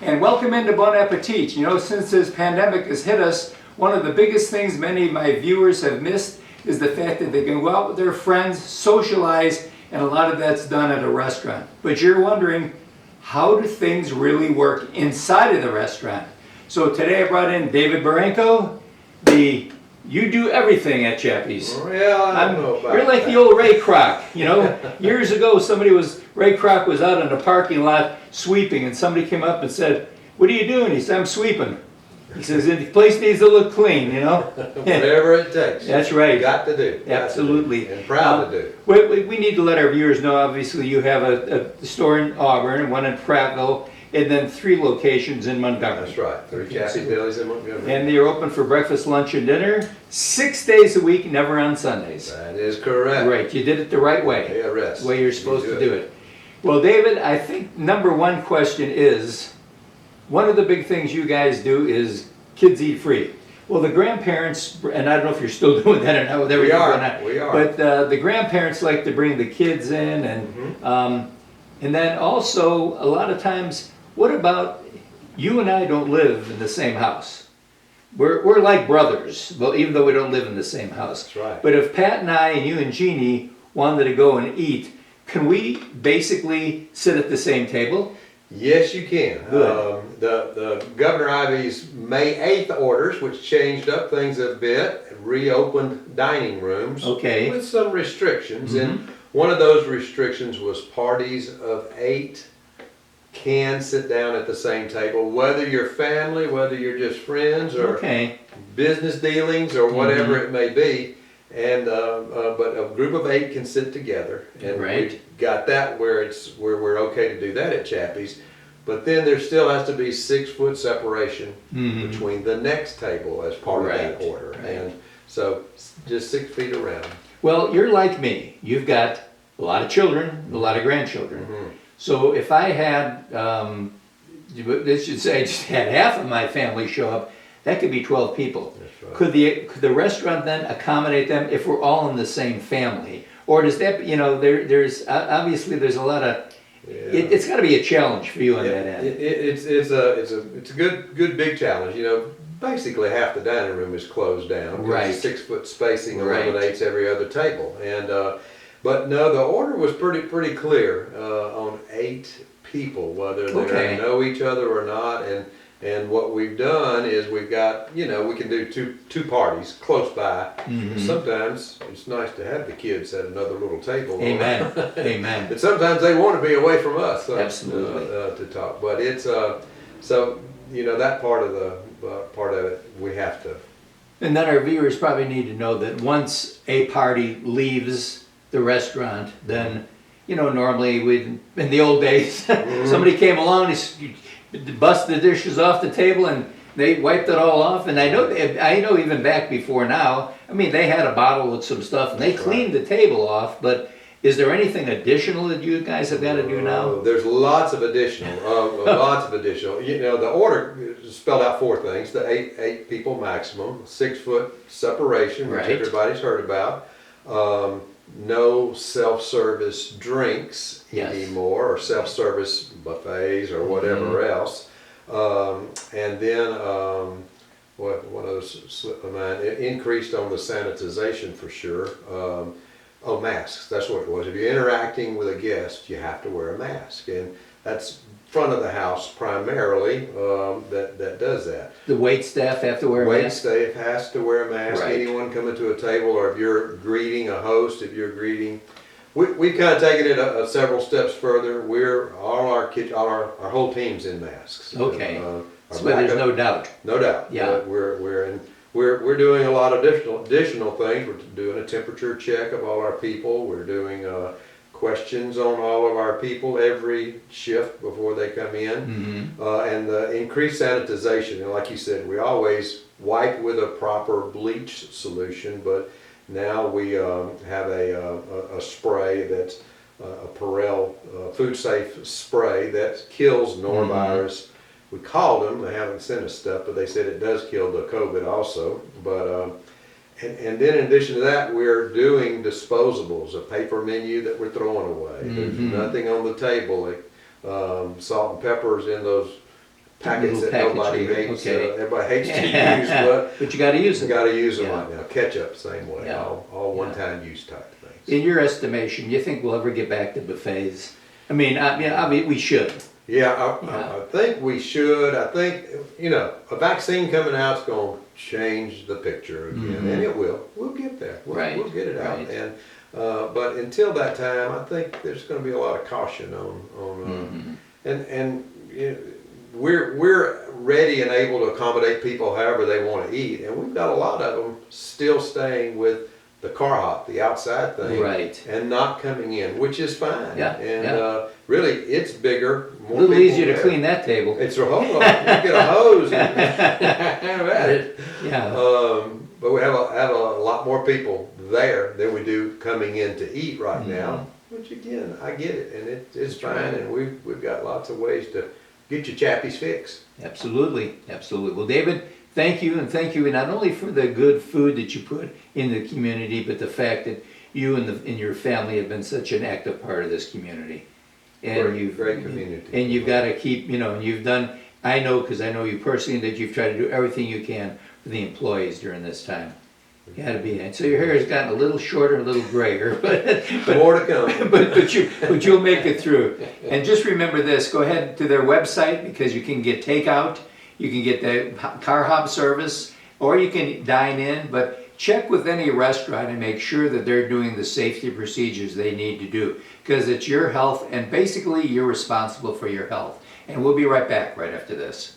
And welcome into Bon Appetit. You know, since this pandemic has hit us, one of the biggest things many of my viewers have missed is the fact that they can go out with their friends, socialize, and a lot of that's done at a restaurant. But you're wondering, how do things really work inside of the restaurant? So today I brought in David Barranco, you do everything at Chappy's. Well, I don't know about You're like the old Ray Kroc, you know. Years ago, Ray Kroc was out in the parking lot sweeping, and somebody came up and said, "What are you doing?" He said, "I'm sweeping." He says, "The place needs to look clean, you know." Whatever it takes. That's right. Got to do. Absolutely. And proud to do. We need to let our viewers know, obviously, you have a store in Auburn, one in Prattville, and then 3 locations in Montgomery. That's right. 3 Chappy Delis in Montgomery. And they're open for breakfast, lunch, and dinner 6 days a week, never on Sundays. That is correct. Right, you did it the right way. Yeah, rest. The way you're supposed to do it. Well, David, I think number one question is, one of the big things you guys do is kids eat free. Well, the grandparents, and I don't know if you're still doing that or not with everything going on. We are. But the grandparents like to bring the kids in, and then also a lot of times, what about you and I don't live in the same house? We're like brothers, well, even though we don't live in the same house. That's right. But if Pat and I and you and Jeannie wanted to go and eat, can we basically sit at the same table? Yes, you can. Good. The Governor Ivy's May 8th orders, which changed up things a bit, reopened dining rooms with some restrictions. And one of those restrictions was parties of 8 can sit down at the same table, whether you're family, whether you're just friends, or business dealings, or whatever it may be. And but a group of 8 can sit together, and we got that where we're okay to do that at Chappy's. But then there still has to be 6-foot separation between the next table as part of that order, and so just 6 feet around. Well, you're like me. You've got a lot of children, a lot of grandchildren. So if I had, let's just say I just had half of my family show up, that could be 12 people. That's right. Could the restaurant then accommodate them if we're all in the same family? Or does that, you know, there's obviously there's a lot of, it's got to be a challenge for you on that end. It's a good big challenge. You know, basically half the dining room is closed down. Right. 6-foot spacing eliminates every other table. And but no, the order was pretty clear on 8 people, whether they're going to know each other or not. And what we've done is we've got, you know, we can do two parties close by. Sometimes it's nice to have the kids at another little table. Amen. Amen. But sometimes they want to be away from us. Absolutely. To talk. But it's so you know, that part of it we have to. And then our viewers probably need to know that once a party leaves the restaurant, then, you know, normally in the old days, somebody came along, bust the dishes off the table, and they wiped it all off. And I know even back before now, I mean, they had a bottle with some stuff and they cleaned the table off. But is there anything additional that you guys have got to do now? There's lots of additional, You know, the order spelled out 4 things: the 8 people maximum, 6-foot separation, which everybody's heard about. No self-service drinks anymore, or self-service buffets, or whatever else. And then one of those slipped my mind. It increased on the sanitization for sure. Masks. That's what it was. If you're interacting with a guest, you have to wear a mask, and that's front of the house primarily that does that. The wait staff have to wear a mask? Wait staff has to wear a mask. Anyone coming to a table, or if you're greeting a host, we've kind of taken it several steps further. All our whole team's in masks. Okay. So there's no doubt. No doubt. Yeah. We're doing a lot of additional things. We're doing a temperature check of all our people. We're doing questions on all of our people every shift before they come in, and the increased sanitization. And like you said, we always wipe with a proper bleach solution, but now we have a spray that's a Perel food safe spray that kills norovirus. We called them. They haven't sent us stuff, but they said it does kill the COVID also. But and then in addition to that, we're doing disposables, a paper menu that we're throwing away. There's nothing on the table. Salt and peppers in those packets Little that nobody packaging, hates. okay. Everybody hates to use, but But you gotta use you them. got to use them Yeah. right now. Ketchup, same way. Yeah. All one-time use type things. In your estimation, you think we'll ever get back to buffets? I mean, we should. Yeah, Yeah. I think we should. I think, a vaccine coming out is going to change the picture again, and it will. We'll get there. Right, We'll get it out. right. And but until that time, I think there's going to be a lot of caution on and we're ready and able to accommodate people however they want to eat, and we've got a lot of them still staying with the car hop, the outside thing, Right. and not coming in, which is fine. Yeah, And yeah. Really, it's bigger, A more little people easier to there. clean that table. It's a whole lot. You get a hose and have at it. Yeah. But we have a lot more people there than we do coming in to eat right now. Which again, I get it, and it's fine, and we've got lots of ways to get your Chappy's fix. Absolutely, absolutely. Well, David, thank you, and thank you not only for the good food that you put in the community, but the fact that you and your family have been such an active part of this community. And Great community. And you've got to keep, and you've done, I know, because I know you personally, that you've tried to do everything you can for the employees during this time. You got to be, and so your hair has gotten a little shorter, a little grayer, but More to come. but you'll make it through. And just remember this: go ahead to their website, because you can get takeout, you can get the car hop service, or you can dine in. But check with any restaurant and make sure that they're doing the safety procedures they need to do, because it's your health, and basically you're responsible for your health. And we'll be right back right after this.